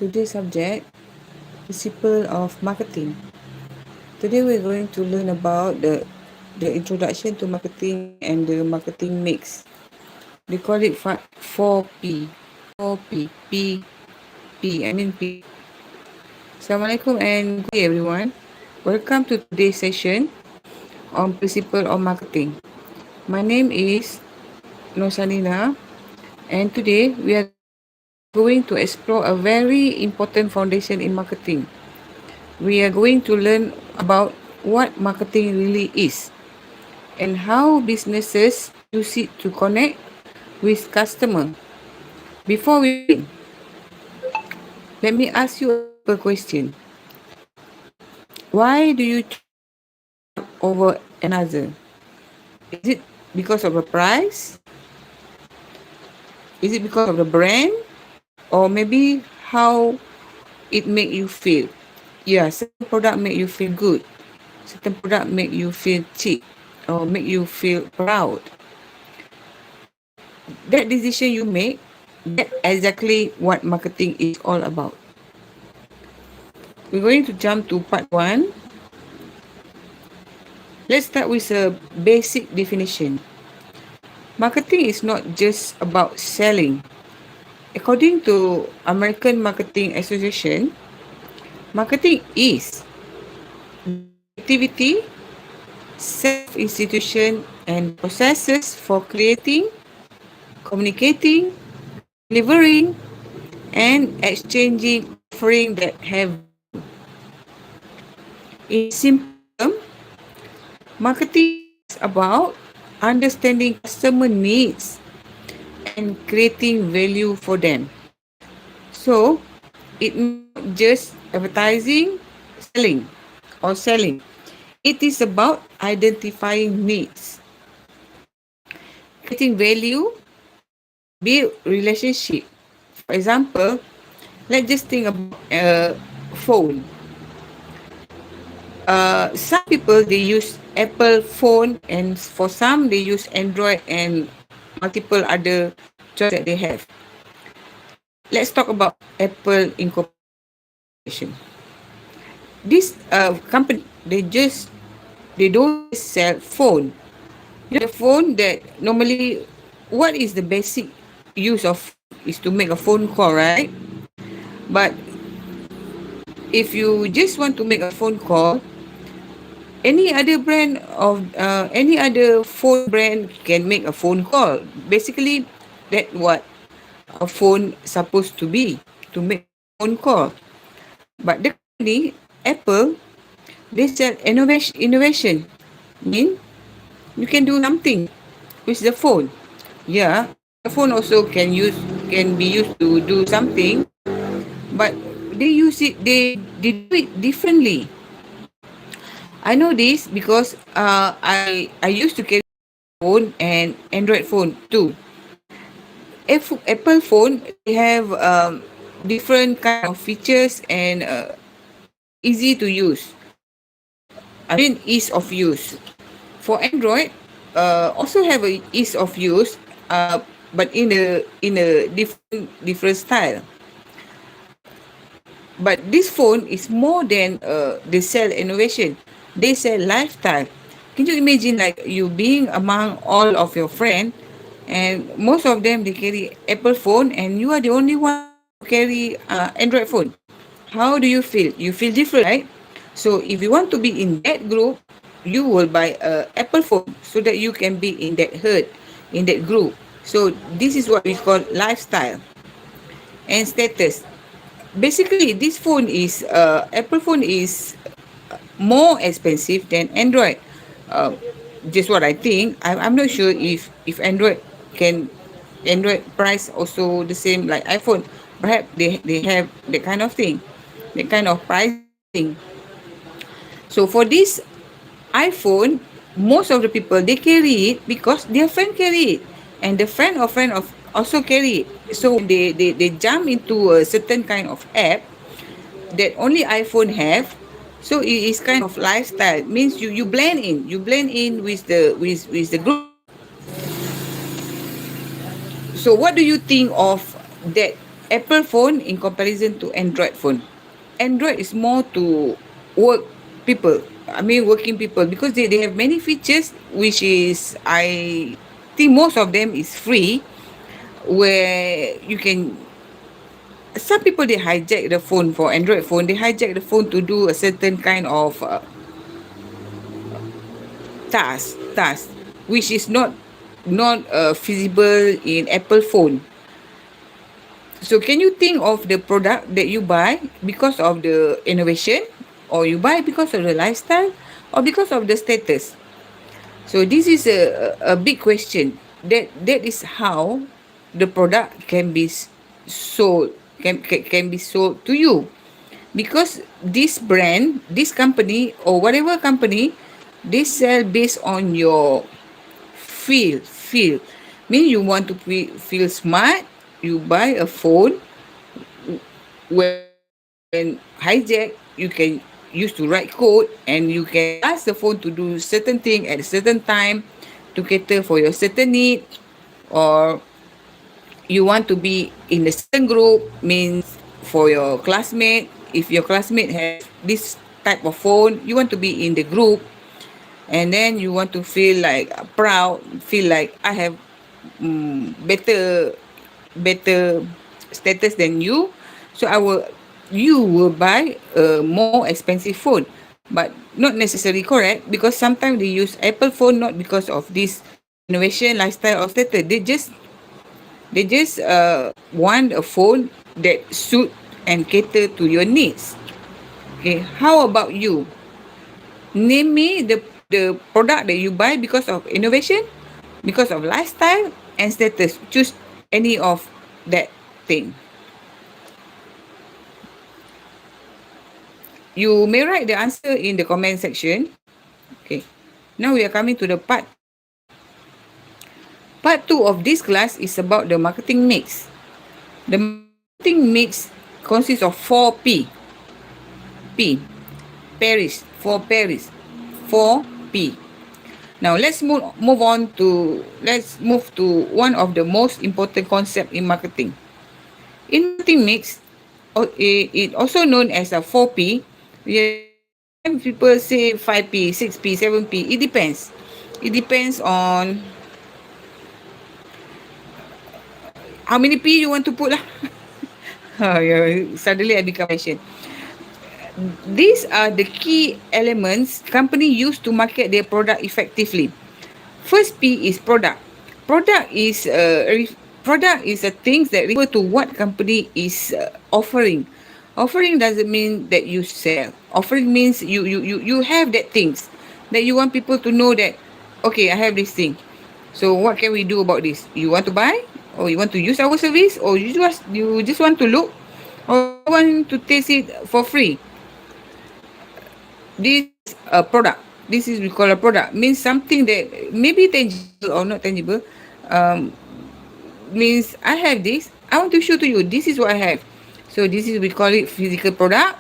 Today's subject, principle of marketing. Today we're going to learn about the introduction to marketing and the marketing mix. They call it 4P. 4P. P. Assalamualaikum and good day everyone. Welcome to today's session on principle of marketing. My name is Nosalina and today we are going to explore a very important foundation in marketing. We are going to learn about what marketing really is and how businesses use it to connect with customer. Before we begin, let me ask you a simple question. Why do you choose over another? Is it because of the price? Is it because of the brand? Or maybe how it make you feel? Yeah, certain product make you feel good. Certain product make you feel cheap or make you feel proud. That decision you make, that exactly what marketing is all about. We're going to jump to part 1. Let's start with a basic definition. Marketing is not just about selling. According to American Marketing Association, marketing is activity, self-institution, and processes for creating, communicating, delivering, and exchanging offering that have in simple terms, marketing is about understanding customer needs and creating value for them. So, it's not just advertising, selling. It is about identifying needs, creating value, build relationship. For example, let's just think about a phone. Some people they use Apple phone, and for some they use Android and multiple other choice that they have. Let's talk about Apple Incorporation. This company they don't sell phone. The phone that normally, what is the basic use of is to make a phone call, right? But if you just want to make a phone call, any other brand of any other phone brand can make a phone call. Basically, that what a phone supposed to be, to make a phone call. But the company Apple, they sell innovation. Mean you can do something with the phone. Yeah, the phone also can be used to do something, but they do it differently. I know this because I used to carry phone and Android phone too. Apple phone they have different kind of features and easy to use. I mean ease of use. For Android, also have a ease of use, but in a different style. But this phone is more than they sell innovation. They sell lifestyle. Can you imagine like you being among all of your friends and most of them they carry Apple phone and you are the only one who carry Android phone. How do you feel? You feel different, right? So if you want to be in that group, you will buy a Apple phone so that you can be in that herd, in that group. So this is what we call lifestyle and status. Basically, this phone is Apple phone is more expensive than Android. Uh, just what I think. I'm not sure if Android price also the same like iPhone. Perhaps they have that kind of thing, that kind of pricing. So for this iPhone, most of the people they carry it because their friend carry it, and the friend of also carry it. So they jump into a certain kind of app that only iPhone have. So it is kind of lifestyle. Means you blend in. You blend in with the group. So what do you think of that Apple phone in comparison to Android phone. Android is more to work people. I mean working people because they have many features which is I think most of them is free where you can some people they hijack the phone for Android phone. They hijack the phone to do a certain kind of task which is not feasible in Apple phone. So can you think of the product that you buy because of the innovation, or you buy because of the lifestyle, or because of the status? So this is a big question. That is how the product can be sold, can be sold to you. Because this brand, this company, or whatever company, they sell based on your feel. Mean you want to feel smart, you buy a phone when hijack, you can use to write code, and you can ask the phone to do certain thing at a certain time to cater for your certain need, or you want to be in a certain group, means for your classmate, if your classmate have this type of phone, you want to be in the group, and then you want to feel like proud, feel like I have better status than you, so you will buy a more expensive phone. But not necessarily correct, because sometimes they use Apple phone not because of this innovation, lifestyle, or status. They just want a phone that suit and cater to your needs. Okay, how about you? Name me the product that you buy because of innovation, because of lifestyle and status. Choose any of that thing. You may write the answer in the comment section. Okay. Now we are coming to the part 2. Part 2 of this class is about the marketing mix. The marketing mix consists of 4P. P. Paris. 4 Paris. 4P. Now let's move to one of the most important concept in marketing. In marketing mix, it also known as a 4P. Sometimes people say 5P, 6P, 7P. It depends. It depends on how many P you want to put lah. Yeah, suddenly I become patient. These are the key elements company use to market their product effectively. First P is product. Product is product is a things that refer to what company is offering. Offering doesn't mean that you sell. Offering means you have that things that you want people to know that okay, I have this thing. So what can we do about this? You want to buy, or you want to use our service, or you just want to look, or you want to taste it for free. This is a product. This is we call a product. Means something that maybe tangible or not tangible. Um, Means I have this. I want to show to you. This is what I have. So this is we call it physical product,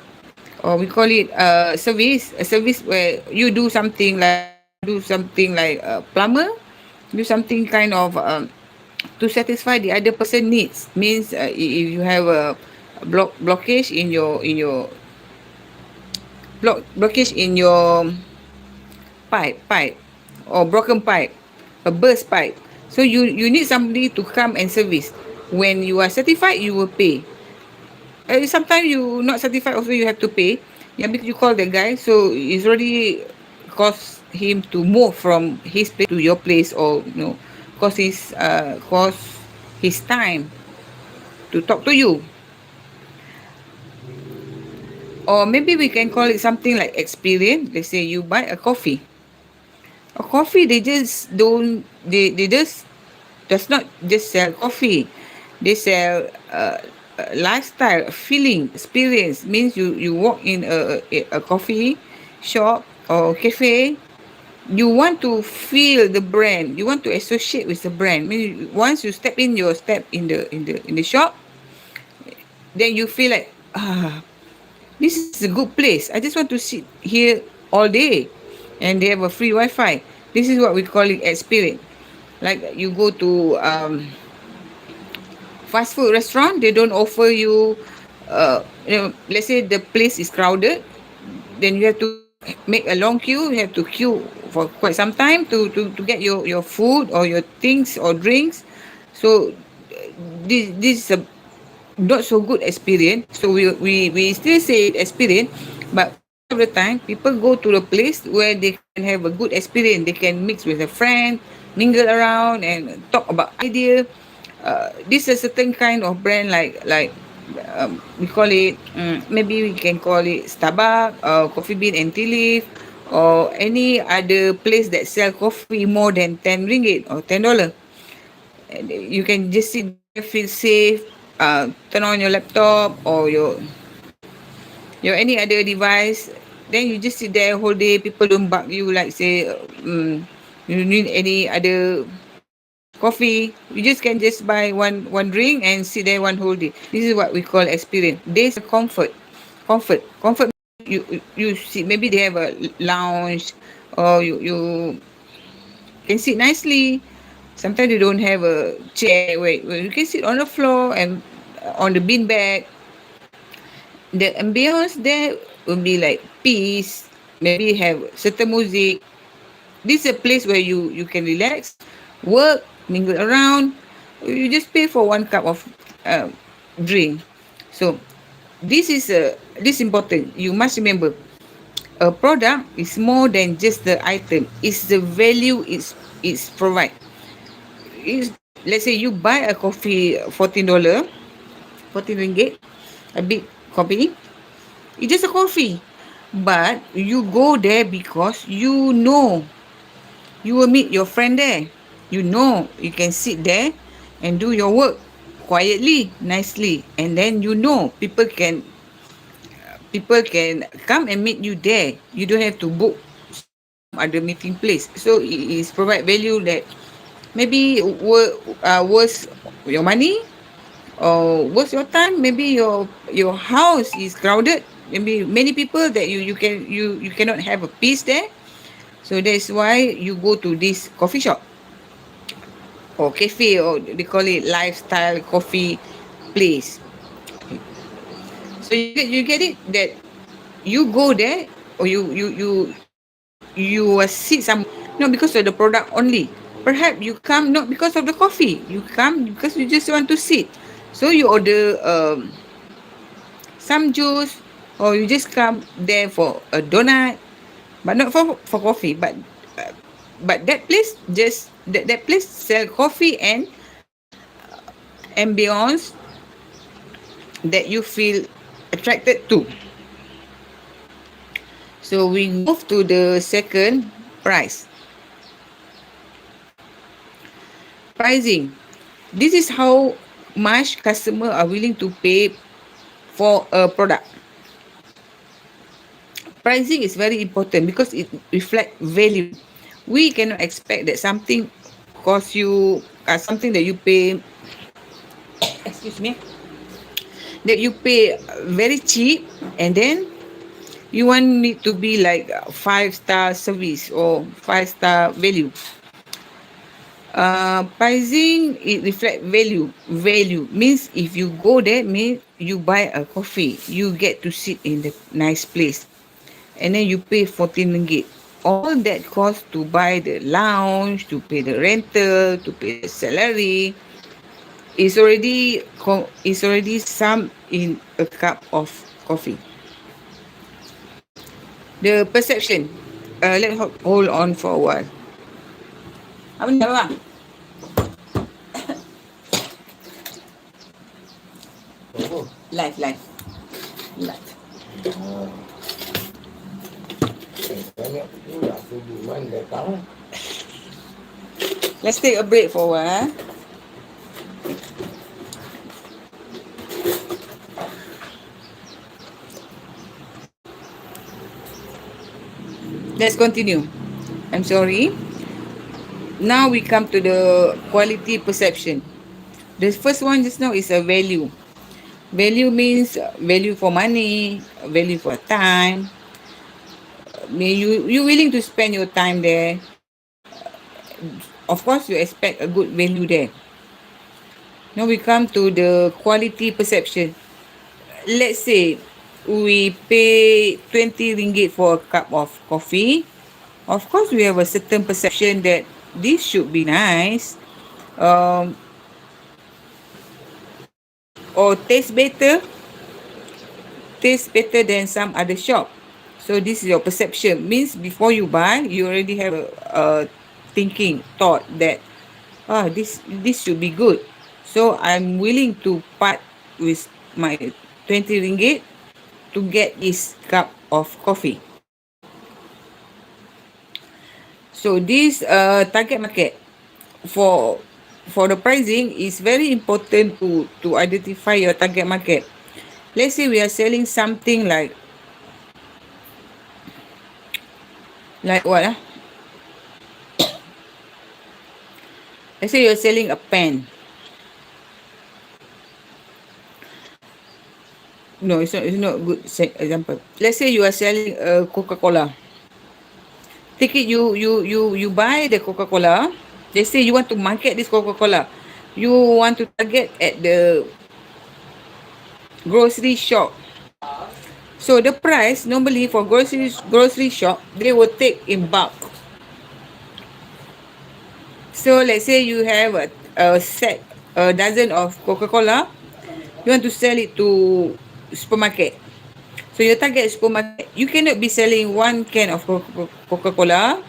or we call it service. A service where you do something like a plumber, do something kind of to satisfy the other person needs. Means if you have a blockage in your pipe, or broken pipe, a burst pipe. So you need somebody to come and service. When you are certified, you will pay. Sometimes you not certified also, you have to pay. Yeah, because you call the guy, so it's already cost him to move from his place to your place, or cost his time to talk to you. Or maybe we can call it something like experience. Let's say you buy a coffee. A coffee, they just don't, they just does not just sell coffee. They sell lifestyle, feeling, experience. Means you walk in a coffee shop or cafe, you want to feel the brand, you want to associate with the brand. Means once you step in the shop, then you feel like this is a good place. I just want to sit here all day, and they have a free Wi-Fi. This is what we call it experience. Like you go to fast food restaurant, they don't offer you, let's say the place is crowded, then you have to make a long queue. You have to queue for quite some time to get your food or your things or drinks. So this is a not so good experience. So we still say experience, but most of the time people go to the place where they can have a good experience. They can mix with a friend, mingle around, and talk about idea. This is a certain kind of brand like we call it, maybe we can call it Starbucks, Coffee Bean and Tea Leaf, or any other place that sell coffee more than 10 ringgit or $10. And you can just sit there, feel safe, turn on your laptop or your any other device. Then you just sit there whole day. People don't bug you like say, you need any other coffee. You just can just buy one drink and sit there one whole day. This is what we call experience. There's a comfort. You see, maybe they have a lounge, or you can sit nicely. Sometimes they don't have a chair where you can sit on the floor and on the bean bag. The ambience there will be like peace, maybe have certain music. This is a place where you can relax, work, mingle around. You just pay for one cup of drink. So this is important. You must remember, a product is more than just the item. It's the value it's provide. Is, let's say you buy a coffee $14, 14 ringgit, a big coffee. It's just a coffee. But you go there because you know you will meet your friend there. You know you can sit there and do your work quietly, nicely. And then you know people can come and meet you there. You don't have to book some other meeting place. So it is provide value that maybe worth your money or worth your time. Maybe your house is crowded. Maybe many people that you cannot have a peace there. So that's why you go to this coffee shop or cafe, or they call it lifestyle coffee place. So you get it that you go there, or you sit some, not because of the product only. Perhaps you come not because of the coffee. You come because you just want to sit. So you order some juice, or you just come there for a donut, but not for coffee. But that place just that place sell coffee and ambience that you feel attracted to. So we move to the second price. Pricing. This is how much customer are willing to pay for a product. Pricing is very important because it reflects value. We cannot expect that something cost you, something that you pay, excuse me, that you pay very cheap, and then you want it to be like 5-star service or 5-star value. Pricing, it reflect value. Value means if you go there, means you buy a coffee, you get to sit in the nice place, and then you pay 14 ringgit. All that cost to buy the lounge, to pay the rental, to pay the salary, is already some in a cup of coffee. The perception. Let's hold on for a while. Apa ni abang? Live. Let's take a break for a while. Let's continue. I'm sorry. Now we come to the quality perception. The first one just now is a value. Value means value for money, value for time. You willing to spend your time there. Of course, you expect a good value there. Now we come to the quality perception. Let's say we pay 20 ringgit for a cup of coffee. Of course, we have a certain perception that this should be nice, um, or taste better than some other shop. So this is your perception. Means before you buy, you already have a thinking thought that this should be good. So I'm willing to part with my 20 ringgit to get this cup of coffee. So this target market for the pricing is very important to identify your target market. Let's say we are selling something like what let's say you're selling a pen. No, it's not a good example. Let's say you are selling a Coca-Cola. Take it, you buy the Coca-Cola. Let's say you want to market this Coca-Cola. You want to target at the grocery shop. So the price normally for grocery shop, they will take in bulk. So let's say you have a dozen of Coca-Cola. You want to sell it to supermarket. So your target supermarket, you cannot be selling one can of Coca-Cola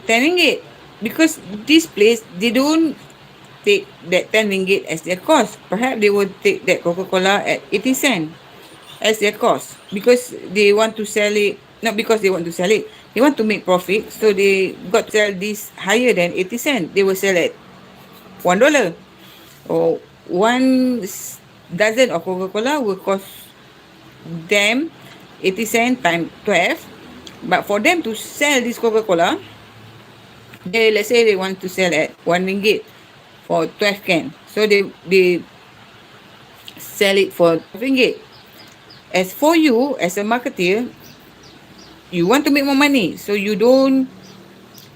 10 ringgit, because this place, they don't take that 10 ringgit as their cost. Perhaps they will take that Coca-Cola at 80 cent as their cost, because they want to sell it, not because they want to sell it, they want to make profit. So they got to sell this higher than 80 cent. They will sell at $1, or one dozen of Coca-Cola will cost them 80 cent times 12. But for them to sell this Coca-Cola, let's say they want to sell at 1 ringgit for 12 can. So they sell it for 12 ringgit. As for you, as a marketer, you want to make more money. So you don't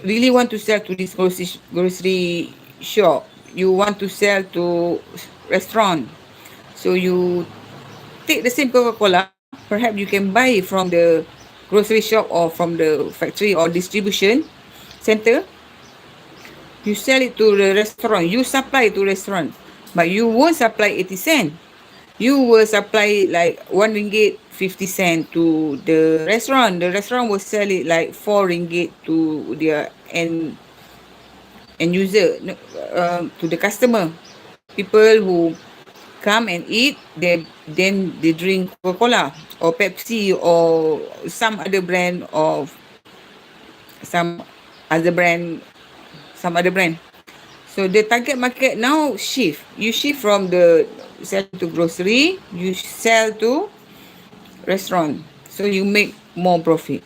really want to sell to this grocery shop. You want to sell to restaurant. So you take the same Coca-Cola. Perhaps you can buy it from the grocery shop or from the factory or distribution center. You sell it to the restaurant. You supply it to restaurant. But you won't supply 80 cent. You will supply like 1 ringgit 50 cent to the restaurant. The restaurant will sell it like 4 ringgit to their end user, to the customer. People who come and eat, then they drink Coca-Cola or Pepsi or some other brand of some other brand some other brand. So the target market now shift. You shift from the sell to grocery, you sell to restaurant. So you make more profit.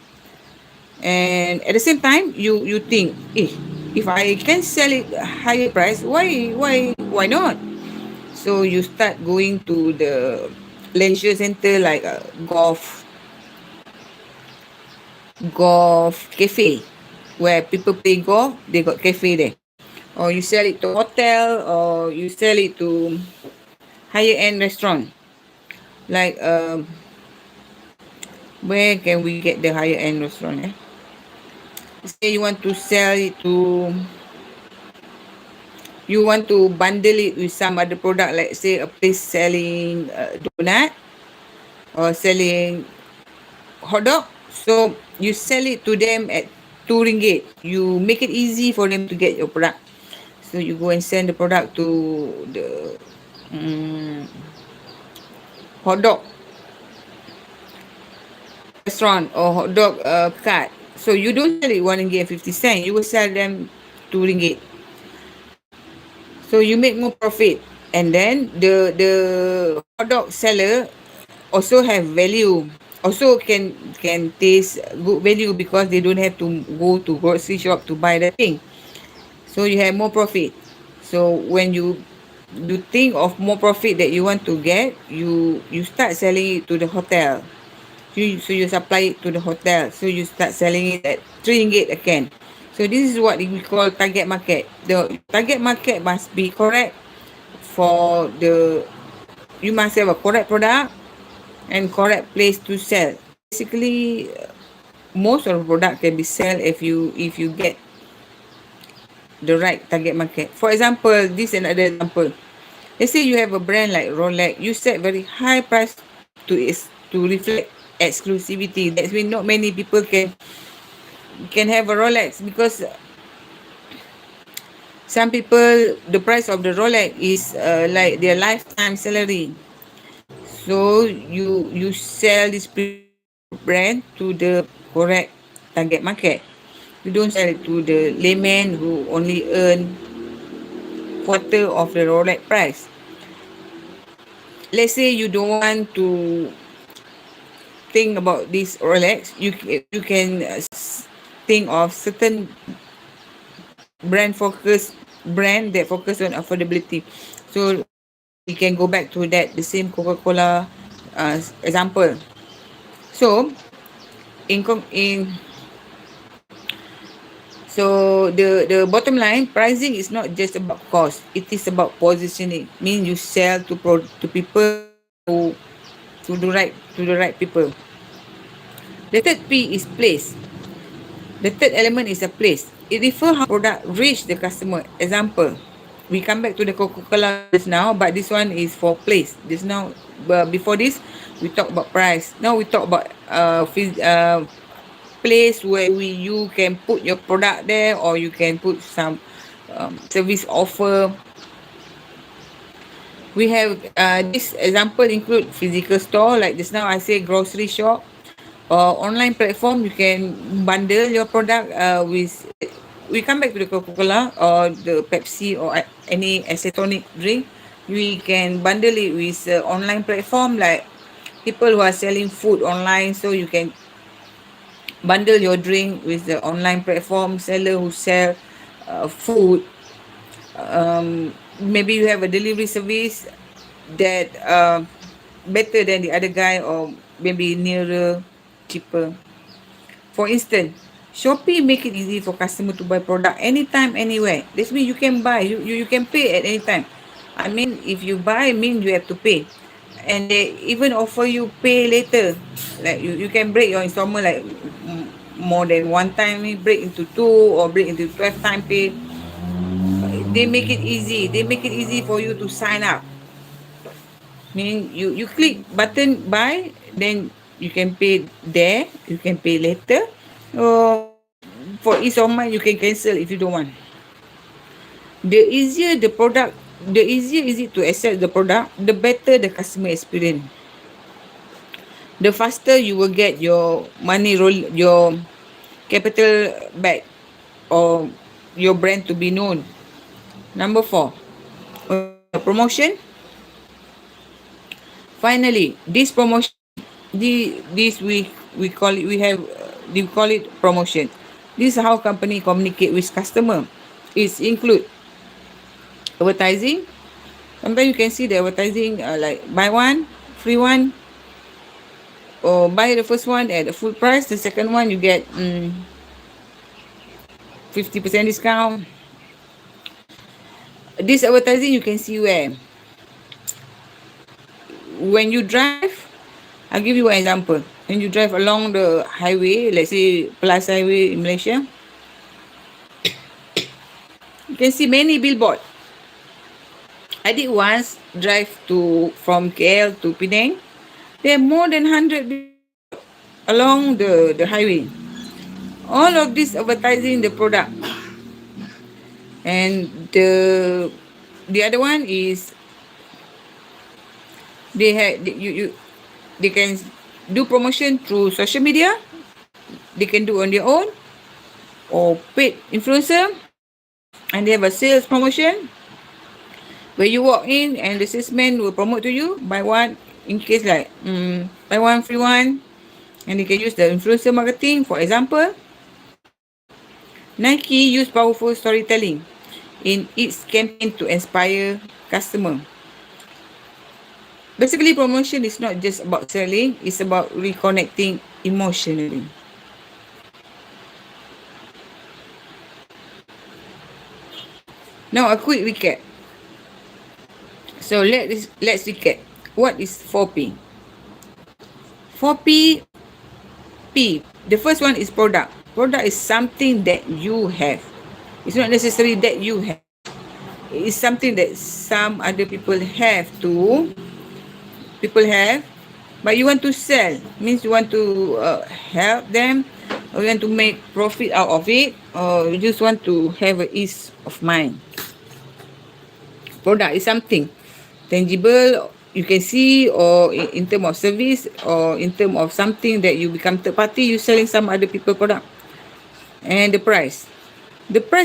And at the same time, you think, if I can sell it higher price, why not? So you start going to the leisure center like golf cafe, where people play golf. They got cafe there. Or you sell it to hotel, or you sell it to higher end restaurant. Like where can we get the higher end restaurant? Say you want to sell it to, you want to bundle it with some other product, like say a place selling donut or selling hot dog. So you sell it to them at 2 ringgit. You make it easy for them to get your product. So you go and send the product to the hot dog restaurant or hot dog cart. So you don't sell it 1 ringgit and 50 cent. You will sell them 2 ringgit. So you make more profit. And then the hot dog seller also have value. Also can taste good value, because they don't have to go to grocery shop to buy the thing. So you have more profit. So when you think of more profit that you want to get, you start selling it to the hotel. So you supply it to the hotel. So you start selling it at 3 ringgit a can. So this is what we call target market. The target market must be correct for the, you must have a correct product and correct place to sell. Basically, most of the product can be sell if you get the right target market. For example, this is another example. Let's say you have a brand like Rolex, you set very high price to reflect exclusivity. That's mean not many people can have a Rolex, because some people, the price of the Rolex is like their lifetime salary. So you sell this brand to the correct target market. You don't sell it to the layman who only earn quarter of the Rolex price. Let's say you don't want to think about this Rolex, you can think of certain brand that focus on affordability. So we can go back to that, the same Coca-Cola example. So in so the bottom line, pricing is not just about cost, it is about positioning. Mean you sell to people who to the right people. The third P is place. The third element is a place. It refers how product reach the customer. Example, we come back to the Coca-Cola just now, but this one is for place. Just now, before this, we talk about price. Now we talk about place where you can put your product there, or you can put some service offer. We have this example include physical store, like just now I say grocery shop, or online platform. You can bundle your product with, we come back to the Coca-Cola or the Pepsi or any isotonic drink. We can bundle it with online platform, like people who are selling food online, so you can bundle your drink with the online platform seller who sell food. Maybe you have a delivery service that better than the other guy, or maybe nearer, cheaper. For instance, Shopee make it easy for customer to buy product anytime, anywhere. This means you can buy, you can pay at any time. I mean, if you buy, mean you have to pay. And they even offer you pay later. Like you can break your installment like more than one time, break into two or break into 12 time pay. They make it easy. They make it easy for you to sign up. Meaning you click button buy, then you can pay there, you can pay later, or for ease of mind you can cancel if you don't want. The easier the product, the easier is it to access the product, the better the customer experience. The faster you will get your money roll, your capital back, or your brand to be known. Number 4, promotion. Finally, this promotion, this we call it, we call it promotion. This is how company communicate with customer. It include advertising. Sometimes you can see the advertising like buy one free one, or buy the first one at the full price, the second one you get 50% discount. This advertising you can see where, when you drive, I'll give you an example. When you drive along the highway, let's say Plus Highway in Malaysia, you can see many billboard. I did once drive from KL to Penang. There are more than 100 along the highway. All of this advertising the product. And the other one is they can do promotion through social media. They can do on their own, or paid influencer, and they have a sales promotion where you walk in and the salesman will promote to you, buy one, in case like buy one free one. And you can use the influencer marketing. For example, Nike use powerful storytelling in its campaign to inspire customer. Basically, promotion is not just about selling, it's about reconnecting emotionally. Now, a quick recap. So let's recap. What is 4P? 4P. The first one is product. Product is something that you have. It's not necessary that you have. It is something that some other people have, but you want to sell. Means you want to help them, or you want to make profit out of it, or you just want to have a ease of mind. Product is something tangible you can see, or in term of service, or in term of something that you become third party, you selling some other people product. And the price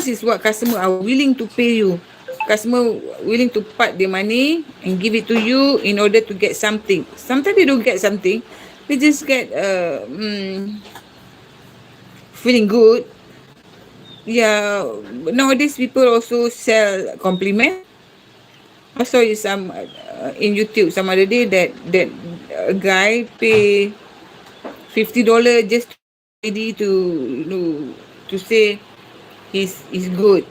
is what customer are willing to pay you. Customer willing to part their money and give it to you in order to get something. Sometimes they don't get something, they just get feeling good. Yeah, nowadays people also sell compliment. I saw it some in YouTube some other day that a guy pay $50 just ready to to say he's good.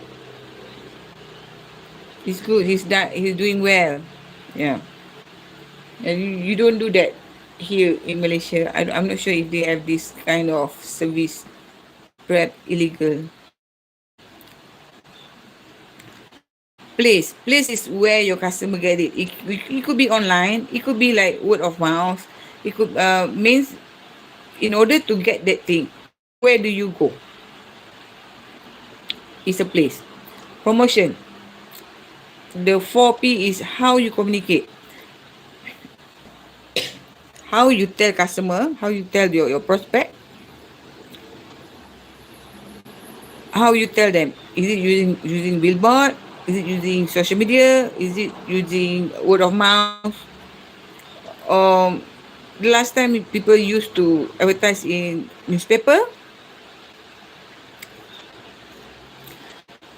He's good. He's doing well. Yeah, and you don't do that here in Malaysia. I'm not sure if they have this kind of service. Perhaps illegal. Place is where your customer get it. It could be online. It could be like word of mouth. It could means in order to get that thing, where do you go? It's a place. Promotion. The 4P is how you communicate. How you tell customer, how you tell your prospect, how you tell them. Is it using billboard? Is it using social media? Is it using word of mouth? The last time people used to advertise in newspaper.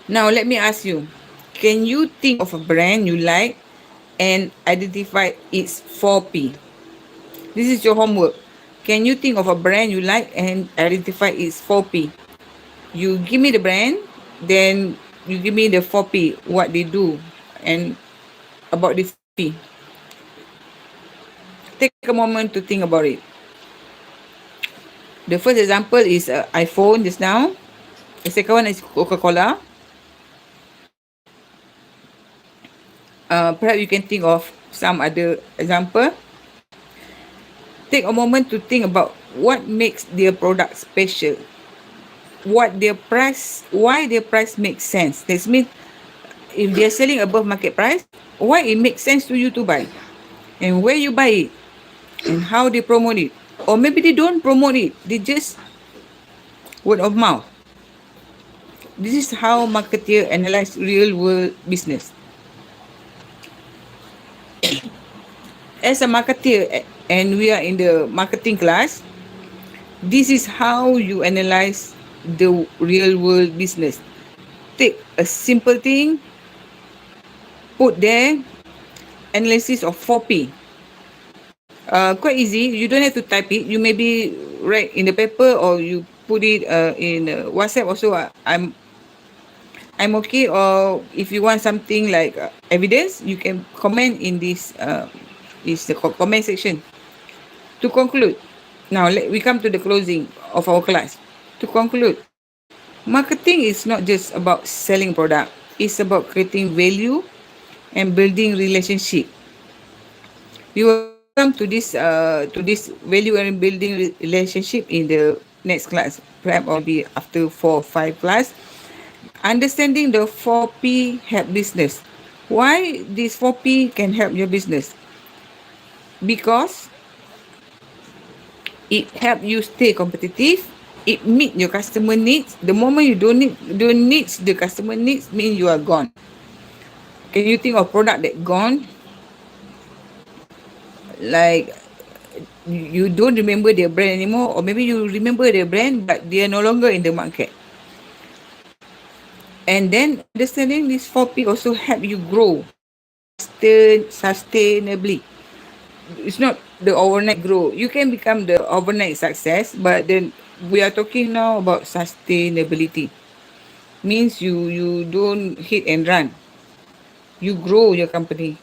Now let me ask you, can you think of a brand you like and identify its 4P? This is your homework. Can you think of a brand you like and identify its 4P? You give me the brand, then you give me the 4P, what they do, and about the 4P. Take a moment to think about it. The first example is iPhone just now. The second one is Coca-Cola. Perhaps you can think of some other example. Take a moment to think about what makes their product special. Why their price makes sense. That means if they're selling above market price, why it makes sense to you to buy, and where you buy it, and how they promote it. Or maybe they don't promote it, they just word of mouth. This is how marketeer analyze real world business. As a marketeer, and we are in the marketing class, this is how you analyze the real world business. Take a simple thing, put there, analysis of 4P. Quite easy. You don't have to type it. You maybe write in the paper, or you put it in WhatsApp also. I'm okay. Or if you want something like evidence, you can comment in this is the comment section. To conclude, now we come to the closing of our class. To conclude, marketing is not just about selling product. It's about creating value and building relationship. We will come to this value and building relationship in the next class, perhaps or be after 4 or 5 class. Understanding the 4P help business. Why this 4P can help your business? Because it help you stay competitive. It meet your customer needs. The moment you don't need the customer needs, mean you are gone. Can you think of product that gone? Like you don't remember their brand anymore, or maybe you remember their brand but they are no longer in the market. And then understanding this 4P also help you grow sustainably. It's not the overnight grow. You can become the overnight success, but then we are talking now about sustainability. Means you don't hit and run. You grow your company.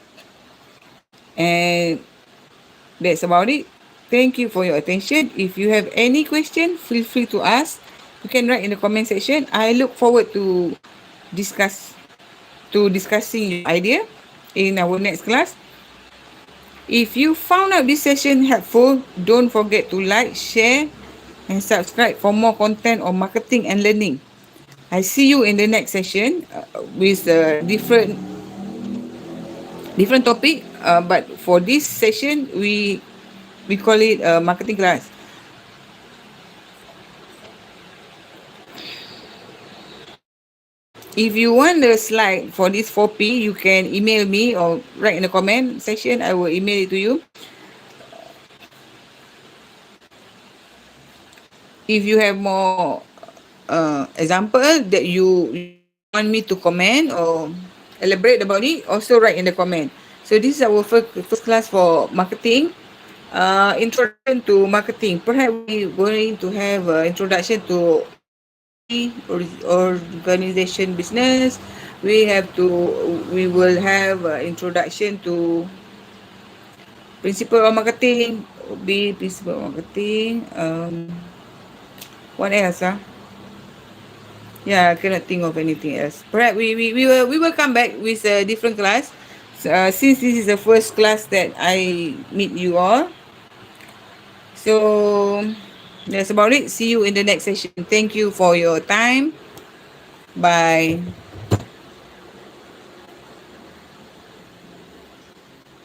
And that's about it. Thank you for your attention. If you have any question, feel free to ask. You can write in the comment section. I look forward to discuss discussing your idea in our next class. If you found out this session helpful, don't forget to like, share, and subscribe for more content on marketing and learning. I see you in the next session with a different topic. But for this session, we call it a marketing class. If you want the slide for this 4P, you can email me or write in the comment section. I will email it to you. If you have more example that you want me to comment or elaborate about it, also write in the comment. So this is our first class for marketing. Introduction to marketing. Perhaps we're going to have introduction to organization business. We will have introduction to principle of marketing. Be principle of marketing. What else? Yeah, I cannot think of anything else. Perhaps we will come back with a different class. Since this is the first class that I meet you all. So that's about it. See you in the next session. Thank you for your time. Bye.